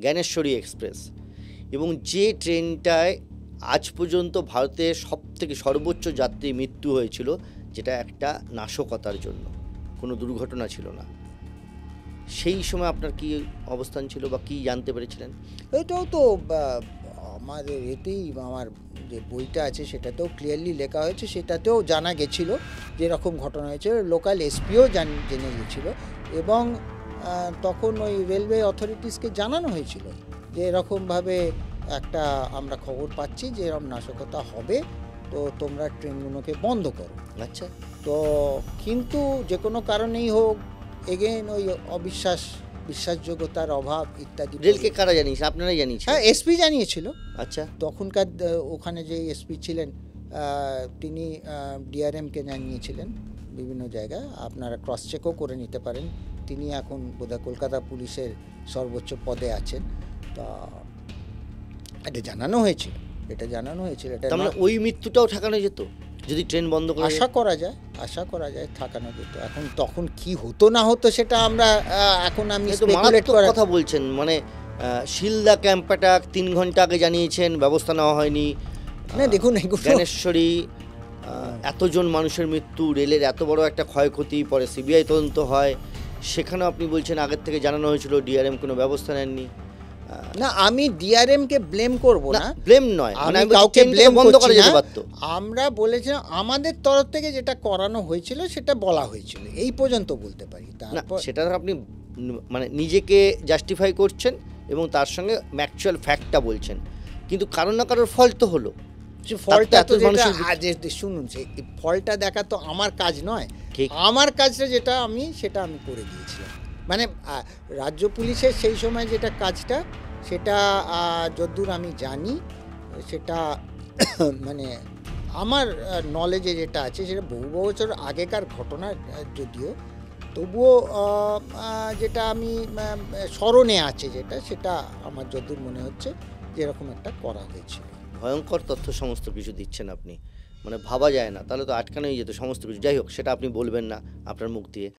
Gyaneshwari express এবং যে ট্রেনটায় আজ পর্যন্ত ভারতে সবথেকে সর্বোচ্চ যাত্রী মৃত্যু হয়েছিল, যেটা একটা নাশকতার জন্য, কোনো দুর্ঘটনা ছিল না। সেই সময় আপনার কি অবস্থান ছিল বা কি জানতে পেরেছিলেন? এটাও তো আমাদের এতেই আমার যে বইটা আছে সেটাতেও ক্লিয়ারলি লেখা হয়েছে, সেটাতেও জানা গেছিল যে এরকম ঘটনা হয়েছে। লোকাল এসপিও জেনে গেছিলো এবং তখন ওই রেলওয়ে অথরিটিসকে জানানো হয়েছিল যে এরকমভাবে একটা আমরা খবর পাচ্ছি যে এরকম নাশকতা হবে, তো তোমরা ট্রেনগুলোকে বন্ধ করো। আচ্ছা, তো কিন্তু যে কোনো কারণেই হোক, এগেন ওই বিশ্বাসযোগ্যতার অভাব ইত্যাদি। রেলকে কারা জানিয়েছে? আপনারাই জানিয়েছেন? হ্যাঁ, এসপি জানিয়েছিল। আচ্ছা, তখনকার ওখানে যে এসপি ছিলেন তিনি ডিআরএমকে জানিয়েছিলেন বিভিন্ন জায়গায়। আপনারা ক্রস চেকও করে নিতে পারেন। তিনি এখন বোধহয় কলকাতা পুলিশের সর্বোচ্চ পদে আছেন। তা এটা জানানো হয়েছিল, এটা তার মানে ওই মৃত্যুটাও ঠেকানো যেত যদি ট্রেন বন্ধ করে। আশা করা যায় ঠেকানো যেত। এখন তখন কি হতো না হতো সেটা আমরা এখন আমি স্পেকুলেট করার কথা বলছেন। মানে শিলদা ক্যাম্প অ্যাটাক 3 ঘন্টা আগে জানিয়েছেন, ব্যবস্থা নেওয়া হয়নি। না দেখুন, জ্ঞানেশ্বরী এতজন মানুষের মৃত্যু, রেলের এত বড় একটা ক্ষয়ক্ষতি, পরে সিবিআই তদন্ত হয়, সেখানেও আপনি বলছেন আগের থেকে জানানো হয়েছিল, ডিআরএম কোনো ব্যবস্থা নেননি। না, আমি ডিআরএম কে ব্লেম করব না, ব্লেম নয়, আমি কাউকে ব্লেম বন্ধ করা যেতে পারতো। আমরা বলেছিলাম আমাদের তরফ থেকে যেটা করানো হয়েছিল সেটা বলা হয়েছিল, এই পর্যন্ত বলতে পারি। তারপর সেটা আপনি মানে নিজেকে জাস্টিফাই করছেন এবং তার সঙ্গে ম্যাকচুয়াল ফ্যাক্টটা বলছেন, কিন্তু কারোর না কারোর ফল্ট তো হলো। ফলটা তো শুনুন, ফলটা দেখা তো আমার কাজ নয়। আমার কাজটা যেটা সেটা আমি করে দিয়েছিলাম। মানে রাজ্য পুলিশের সেই সময় যেটা কাজটা, সেটা যদ্দূর আমি জানি, সেটা মানে আমার নলেজে যেটা আছে সেটা বহু বছর আগেকার ঘটনা, যদিও তবুও যেটা আমি স্মরণে আছে, সেটা আমার যদ্দূর মনে হচ্ছে যে এরকম একটা করা হয়েছিল। ভয়ঙ্কর তথ্য সমস্ত কিছু দিচ্ছেন আপনি, মানে ভাবা যায় না। তাহলে তো আটকানোই যেত সমস্ত কিছু। যাই হোক, সেটা আপনি বলবেন না আপনার মুখ দিয়ে।